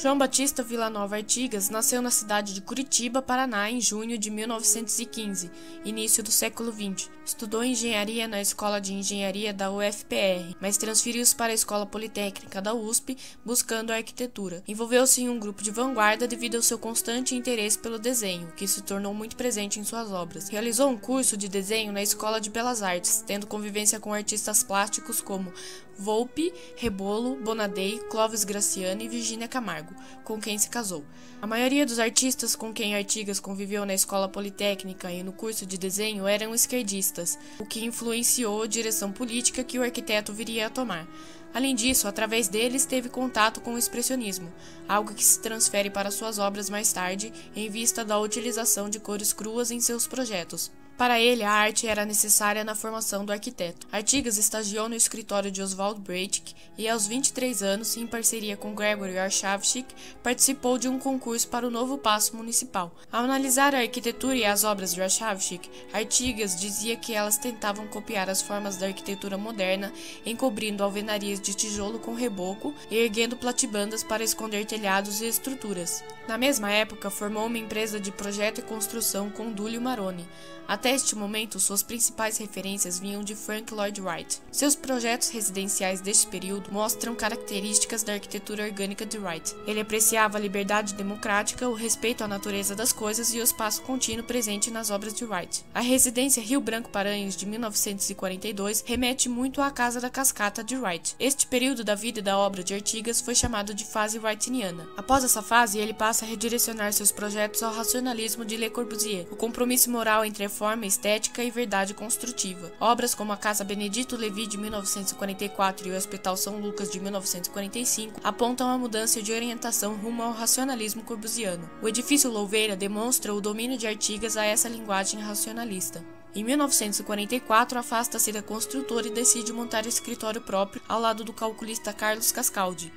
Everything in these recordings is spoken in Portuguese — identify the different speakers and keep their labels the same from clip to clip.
Speaker 1: João Batista Villanova Artigas nasceu na cidade de Curitiba, Paraná, em junho de 1915, início do século XX. Estudou engenharia na Escola de Engenharia da UFPR, mas transferiu-se para a Escola Politécnica da USP, buscando a arquitetura. Envolveu-se em um grupo de vanguarda devido ao seu constante interesse pelo desenho, que se tornou muito presente em suas obras. Realizou um curso de desenho na Escola de Belas Artes, tendo convivência com artistas plásticos como Volpe, Rebolo, Bonadei, Clóvis Graciano e Virgínia Camargo, com quem se casou. A maioria dos artistas com quem Artigas conviveu na Escola Politécnica e no curso de desenho eram esquerdistas, o que influenciou a direção política que o arquiteto viria a tomar. Além disso, através deles teve contato com o expressionismo, algo que se transfere para suas obras mais tarde, em vista da utilização de cores cruas em seus projetos. Para ele, a arte era necessária na formação do arquiteto. Artigas estagiou no escritório de Oswald Braithwaite e, aos 23 anos, em parceria com Gregory Warshawski, participou de um concurso para o novo Paço Municipal. Ao analisar a arquitetura e as obras de Warshawski, Artigas dizia que elas tentavam copiar as formas da arquitetura moderna, encobrindo alvenarias de tijolo com reboco e erguendo platibandas para esconder telhados e estruturas. Na mesma época, formou uma empresa de projeto e construção com Dúlio Maroni. Até este momento, suas principais referências vinham de Frank Lloyd Wright. Seus projetos residenciais deste período mostram características da arquitetura orgânica de Wright. Ele apreciava a liberdade democrática, o respeito à natureza das coisas e o espaço contínuo presente nas obras de Wright. A residência Rio Branco Paranhos, de 1942, remete muito à Casa da Cascata de Wright. Este período da vida e da obra de Artigas foi chamado de fase wrightiana. Após essa fase, ele passa a redirecionar seus projetos ao racionalismo de Le Corbusier, o compromisso moral entre a forma estética e verdade construtiva. Obras como a Casa Benedito Levi de 1944 e o Hospital São Lucas de 1945 apontam a mudança de orientação rumo ao racionalismo corbusiano. O edifício Louveira demonstra o domínio de Artigas a essa linguagem racionalista. Em 1944, afasta-se da construtora e decide montar escritório próprio ao lado do calculista Carlos Cascaldi.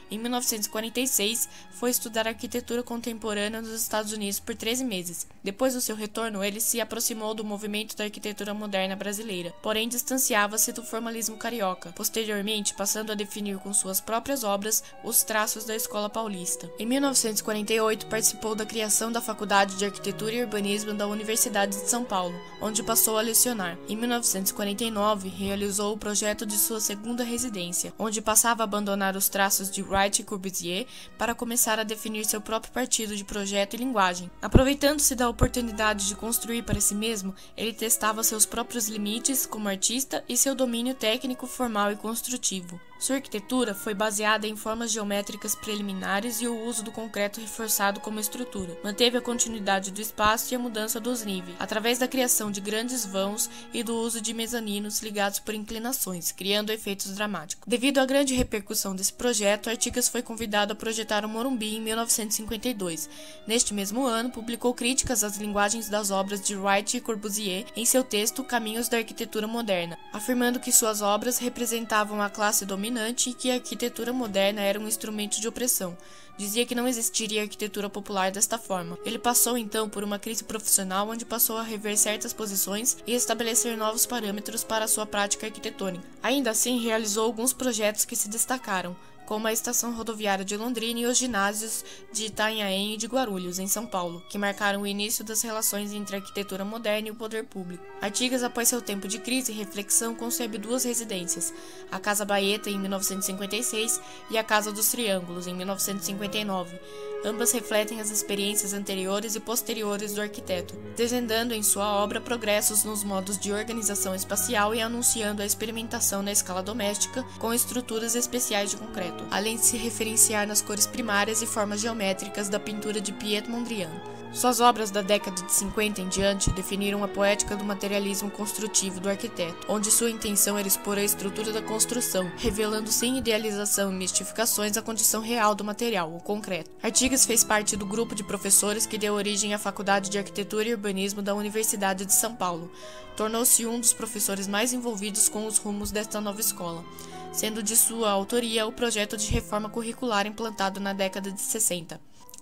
Speaker 1: Em 1946, foi estudar arquitetura contemporânea nos Estados Unidos por 13 meses. Depois do seu retorno, ele se aproximou do movimento da arquitetura moderna brasileira, porém distanciava-se do formalismo carioca, posteriormente passando a definir com suas próprias obras os traços da Escola Paulista. Em 1948, participou da criação da Faculdade de Arquitetura e Urbanismo da Universidade de São Paulo, onde passou a lecionar. Em 1949, realizou o projeto de sua segunda residência, onde passava a abandonar os traços de Wright e Corbusier para começar a definir seu próprio partido de projeto e linguagem. Aproveitando-se da oportunidade de construir para si mesmo, ele testava seus próprios limites como artista e seu domínio técnico, formal e construtivo. Sua arquitetura foi baseada em formas geométricas preliminares e o uso do concreto reforçado como estrutura. Manteve a continuidade do espaço e a mudança dos níveis, através da criação de grandes vãos e do uso de mezaninos ligados por inclinações, criando efeitos dramáticos. Devido à grande repercussão desse projeto, Artigas foi convidado a projetar o Morumbi em 1952. Neste mesmo ano, publicou críticas às linguagens das obras de Wright e Corbusier em seu texto Caminhos da Arquitetura Moderna, afirmando que suas obras representavam a classe dominante e que a arquitetura moderna era um instrumento de opressão. Dizia que não existiria arquitetura popular desta forma. Ele passou então por uma crise profissional onde passou a rever certas posições e estabelecer novos parâmetros para a sua prática arquitetônica. Ainda assim, realizou alguns projetos que se destacaram, como a Estação Rodoviária de Londrina e os ginásios de Itanhaém e de Guarulhos, em São Paulo, que marcaram o início das relações entre a arquitetura moderna e o poder público. Artigas, após seu tempo de crise e reflexão, concebe duas residências, a Casa Baeta, em 1956, e a Casa dos Triângulos, em 1959. Ambas refletem as experiências anteriores e posteriores do arquiteto, desvendando em sua obra progressos nos modos de organização espacial e anunciando a experimentação na escala doméstica com estruturas especiais de concreto, além de se referenciar nas cores primárias e formas geométricas da pintura de Piet Mondrian. Suas obras da década de 50 em diante definiram a poética do materialismo construtivo do arquiteto, onde sua intenção era expor a estrutura da construção, revelando sem idealização e mistificações a condição real do material, o concreto. Artigas fez parte do grupo de professores que deu origem à Faculdade de Arquitetura e Urbanismo da Universidade de São Paulo. Tornou-se um dos professores mais envolvidos com os rumos desta nova escola, sendo de sua autoria o projeto de reforma curricular implantado na década de 60.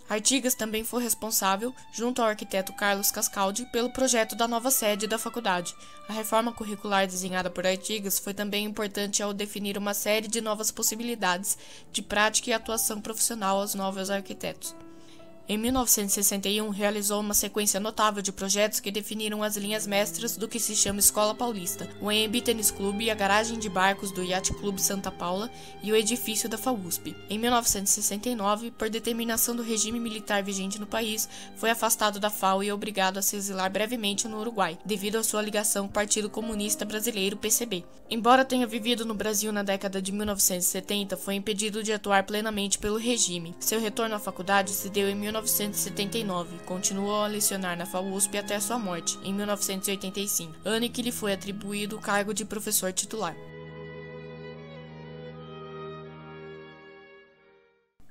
Speaker 1: Artigas também foi responsável, junto ao arquiteto Carlos Cascaldi, pelo projeto da nova sede da faculdade. A reforma curricular desenhada por Artigas foi também importante ao definir uma série de novas possibilidades de prática e atuação profissional aos novos arquitetos. Em 1961, realizou uma sequência notável de projetos que definiram as linhas mestras do que se chama Escola Paulista, o Anhembi Tênis Clube, a garagem de barcos do Yacht Clube Santa Paula e o edifício da FAUSP. Em 1969, por determinação do regime militar vigente no país, foi afastado da FAO e obrigado a se exilar brevemente no Uruguai, devido à sua ligação com o Partido Comunista Brasileiro, PCB. Embora tenha vivido no Brasil na década de 1970, foi impedido de atuar plenamente pelo regime. Seu retorno à faculdade se deu em 1979, continuou a lecionar na FAUSP até sua morte, em 1985, ano em que lhe foi atribuído o cargo de professor titular.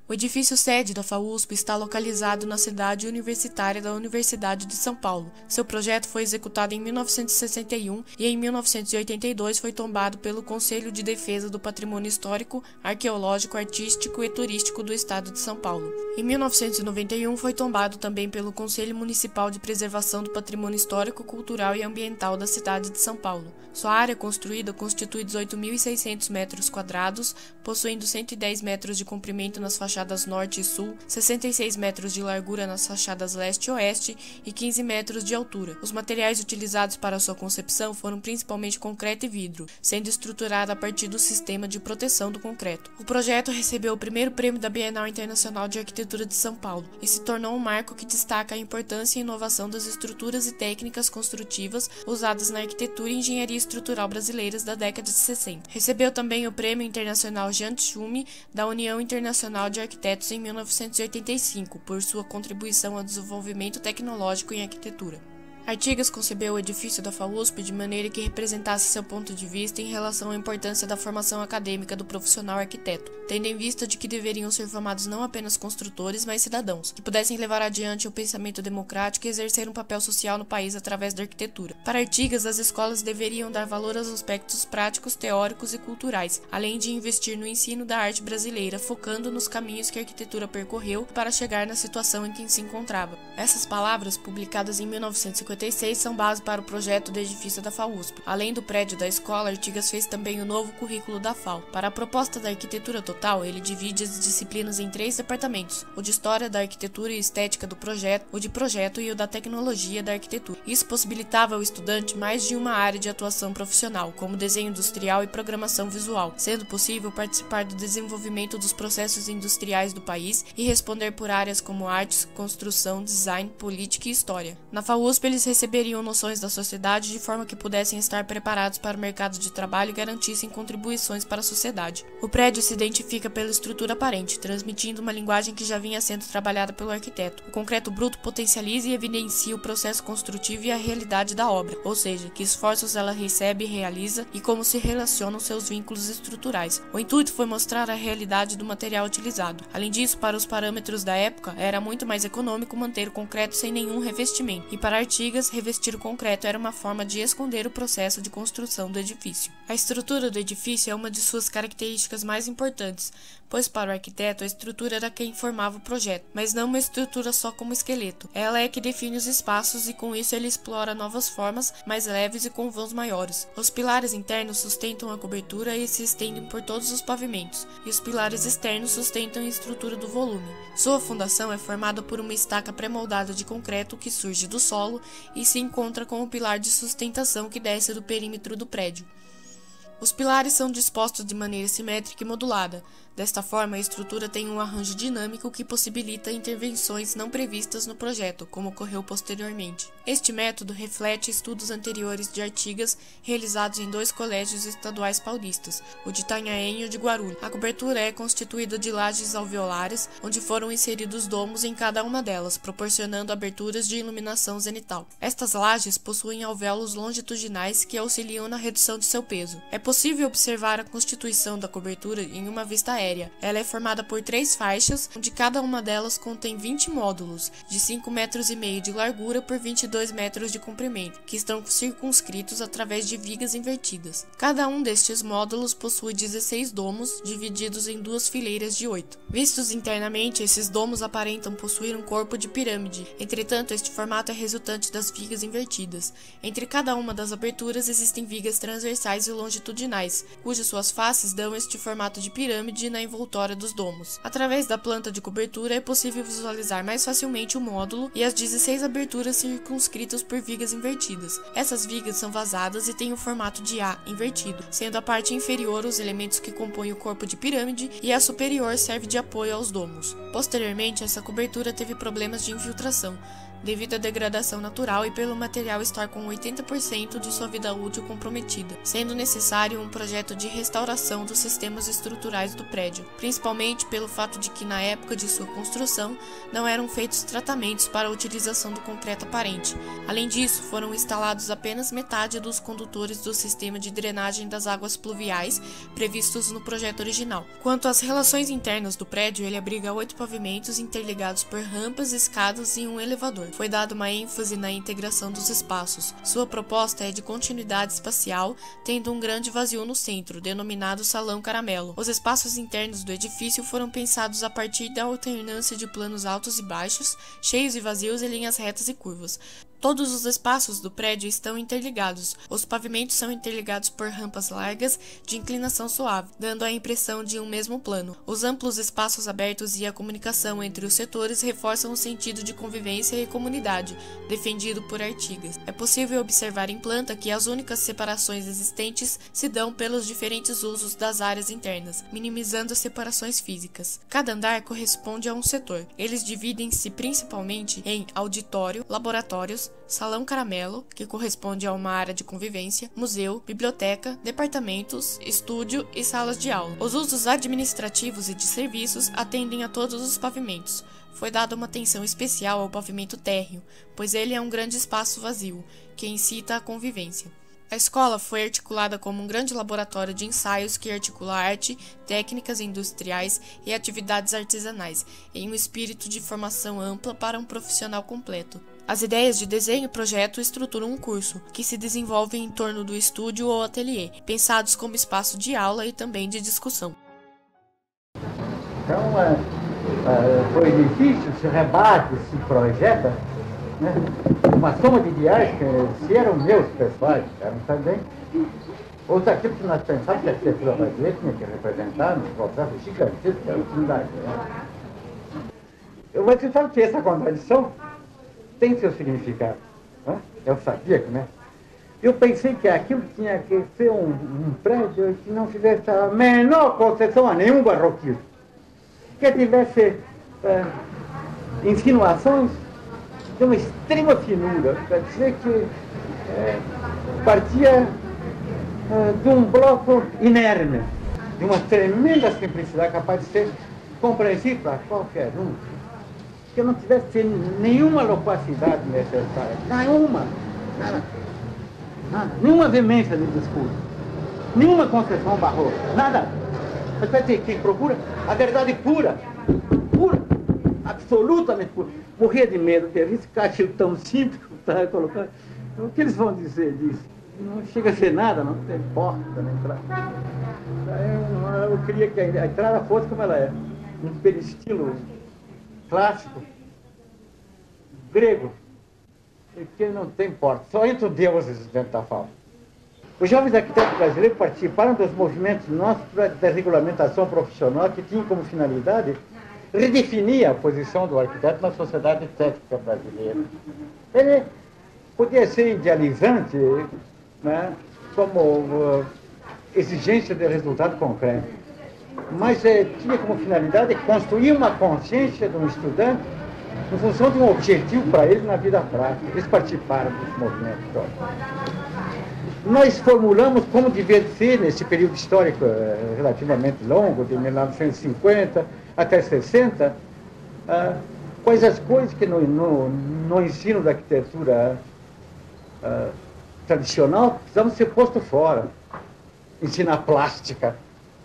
Speaker 1: O edifício sede da FAUSP está localizado na cidade universitária da Universidade de São Paulo. Seu projeto foi executado em 1961 e em 1982 foi tombado pelo Conselho de Defesa do Patrimônio Histórico, Arqueológico, Artístico e Turístico do Estado de São Paulo. Em 1991 foi tombado também pelo Conselho Municipal de Preservação do Patrimônio Histórico, Cultural e Ambiental da cidade de São Paulo. Sua área construída constitui 18.600 metros quadrados, possuindo 110 metros de comprimento nas fachadas norte e sul, 66 metros de largura nas fachadas leste e oeste e 15 metros de altura. Os materiais utilizados para sua concepção foram principalmente concreto e vidro, sendo estruturada a partir do sistema de proteção do concreto. O projeto recebeu o primeiro prêmio da Bienal Internacional de Arquitetura de São Paulo e se tornou um marco que destaca a importância e inovação das estruturas e técnicas construtivas usadas na arquitetura e engenharia estrutural brasileiras da década de 60. Recebeu também o Prêmio Internacional Jean Tschumi da União Internacional de Arquitetos em 1985, por sua contribuição ao desenvolvimento tecnológico em arquitetura. Artigas concebeu o edifício da FAUSP de maneira que representasse seu ponto de vista em relação à importância da formação acadêmica do profissional arquiteto, tendo em vista de que deveriam ser formados não apenas construtores, mas cidadãos, que pudessem levar adiante o pensamento democrático e exercer um papel social no país através da arquitetura. Para Artigas, as escolas deveriam dar valor aos aspectos práticos, teóricos e culturais, além de investir no ensino da arte brasileira, focando nos caminhos que a arquitetura percorreu para chegar na situação em que se encontrava. Essas palavras, publicadas em 1956, são base para o projeto do edifício da FAUSP. Além do prédio da escola, Artigas fez também o novo currículo da FAO. Para a proposta da arquitetura total, ele divide as disciplinas em 3 departamentos: o de História da Arquitetura e Estética do Projeto, o de Projeto e o da Tecnologia da Arquitetura. Isso possibilitava ao estudante mais de uma área de atuação profissional, como desenho industrial e programação visual, sendo possível participar do desenvolvimento dos processos industriais do país e responder por áreas como artes, construção, design, política e história. Na FAUSP, eles receberiam noções da sociedade de forma que pudessem estar preparados para o mercado de trabalho e garantissem contribuições para a sociedade. O prédio se identifica pela estrutura aparente, transmitindo uma linguagem que já vinha sendo trabalhada pelo arquiteto. O concreto bruto potencializa e evidencia o processo construtivo e a realidade da obra, ou seja, que esforços ela recebe e realiza e como se relacionam seus vínculos estruturais. O intuito foi mostrar a realidade do material utilizado. Além disso, para os parâmetros da época, era muito mais econômico manter o concreto sem nenhum revestimento, e para Artigas, revestir o concreto era uma forma de esconder o processo de construção do edifício. A estrutura do edifício é uma de suas características mais importantes, pois para o arquiteto a estrutura era quem formava o projeto, mas não uma estrutura só como esqueleto. Ela é que define os espaços e com isso ele explora novas formas mais leves e com vãos maiores. Os pilares internos sustentam a cobertura e se estendem por todos os pavimentos, e os pilares externos sustentam a estrutura do volume. Sua fundação é formada por uma estaca pré-moldada de concreto que surge do solo e se encontra com o pilar de sustentação que desce do perímetro do prédio. Os pilares são dispostos de maneira simétrica e modulada. Desta forma, a estrutura tem um arranjo dinâmico que possibilita intervenções não previstas no projeto, como ocorreu posteriormente. Este método reflete estudos anteriores de Artigas realizados em 2 colégios estaduais paulistas, o de Itanhaém e o de Guarulhos. A cobertura é constituída de lajes alveolares, onde foram inseridos domos em cada uma delas, proporcionando aberturas de iluminação zenital. Estas lajes possuem alvéolos longitudinais que auxiliam na redução de seu peso. É possível observar a constituição da cobertura em uma vista aérea, aérea. Ela é formada por 3 faixas, onde cada uma delas contém 20 módulos, de 5,5 metros de largura por 22 metros de comprimento, que estão circunscritos através de vigas invertidas. Cada um destes módulos possui 16 domos, divididos em 2 fileiras de 8. Vistos internamente, esses domos aparentam possuir um corpo de pirâmide. Entretanto, este formato é resultante das vigas invertidas. Entre cada uma das aberturas existem vigas transversais e longitudinais, cujas suas faces dão este formato de pirâmide na envoltória dos domos. Através da planta de cobertura é possível visualizar mais facilmente o módulo e as 16 aberturas circunscritas por vigas invertidas. Essas vigas são vazadas e têm o formato de A invertido, sendo a parte inferior os elementos que compõem o corpo de pirâmide e a superior serve de apoio aos domos. Posteriormente, essa cobertura teve problemas de infiltração, devido à degradação natural e pelo material estar com 80% de sua vida útil comprometida, sendo necessário um projeto de restauração dos sistemas estruturais do prédio, principalmente pelo fato de que na época de sua construção não eram feitos tratamentos para a utilização do concreto aparente. Além disso, foram instalados apenas metade dos condutores do sistema de drenagem das águas pluviais previstos no projeto original. Quanto às relações internas do prédio, ele abriga 8 pavimentos interligados por rampas, escadas e um elevador. Foi dada uma ênfase na integração dos espaços. Sua proposta é de continuidade espacial, tendo um grande vazio no centro, denominado Salão Caramelo. Os espaços internos do edifício foram pensados a partir da alternância de planos altos e baixos, cheios e vazios e linhas retas e curvas. Todos os espaços do prédio estão interligados. Os pavimentos são interligados por rampas largas de inclinação suave, dando a impressão de um mesmo plano. Os amplos espaços abertos e a comunicação entre os setores reforçam o sentido de convivência e comunidade, defendido por Artigas. É possível observar em planta que as únicas separações existentes se dão pelos diferentes usos das áreas internas, minimizando as separações físicas. Cada andar corresponde a um setor. Eles dividem-se principalmente em auditório, laboratórios, Salão Caramelo, que corresponde a uma área de convivência, museu, biblioteca, departamentos, estúdio e salas de aula. Os usos administrativos e de serviços atendem a todos os pavimentos. Foi dada uma atenção especial ao pavimento térreo, pois ele é um grande espaço vazio, que incita a convivência. A escola foi articulada como um grande laboratório de ensaios que articula arte, técnicas industriais e atividades artesanais, em um espírito de formação ampla para um profissional completo. As ideias de desenho e projeto estruturam um curso, que se desenvolve em torno do estúdio ou ateliê, pensados como espaço de aula e também de discussão.
Speaker 2: Então, foi difícil, se rebate, se projeta, né? Uma soma de ideais que se eram meus pessoais, eram também outros aquilo que nós pensávamos que a arquitetura brasileira tinha que representar nos processos gigantescos da utilidade. Mas você sabe que essa contradição tem seu significado. Né? Eu sabia que, né? Eu pensei que aquilo tinha que ser um prédio que não tivesse a menor concessão a nenhum barroquismo, que tivesse insinuações de uma extrema finura, para dizer que partia de um bloco inerme, de uma tremenda simplicidade capaz de ser compreensível para qualquer um, que não tivesse nenhuma loquacidade necessária, nenhuma veemência de discurso, nenhuma concessão barroca, nada. Mas vai ter quem procura a verdade pura, absolutamente pura. Morria de medo de arriscar aquilo tão simples que estava colocando. O que eles vão dizer disso? Não chega a ser nada, não tem porta na entrada. Eu queria que a entrada fosse como ela é, um peristilo clássico, grego, que não tem porta, só entra deuses dentro da fala. Os jovens arquitetos brasileiros participaram dos movimentos nossos da regulamentação profissional, que tinha como finalidade redefinir a posição do arquiteto na sociedade técnica brasileira. Ele podia ser idealizante, né, como exigência de resultado concreto, mas tinha como finalidade construir uma consciência de um estudante em função de um objetivo para ele na vida prática. Eles participaram desse movimento histórico. Nós formulamos como devia ser, nesse período histórico relativamente longo, de 1950 até 60, quais as coisas que no ensino da arquitetura tradicional precisavam ser posto fora. Ensinar plástica,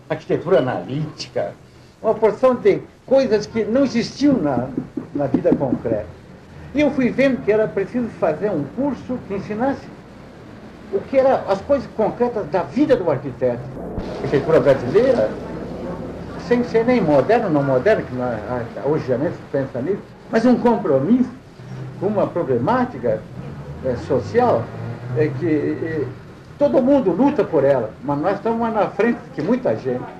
Speaker 2: arquitetura analítica, uma porção de coisas que não existiam na vida concreta. E eu fui vendo que era preciso fazer um curso que ensinasse o que eram as coisas concretas da vida do arquiteto. A arquitetura brasileira, sem ser nem moderno, não moderno, que hoje já nem se pensa nisso, mas um compromisso com uma problemática social que todo mundo luta por ela, mas nós estamos na frente de muita gente.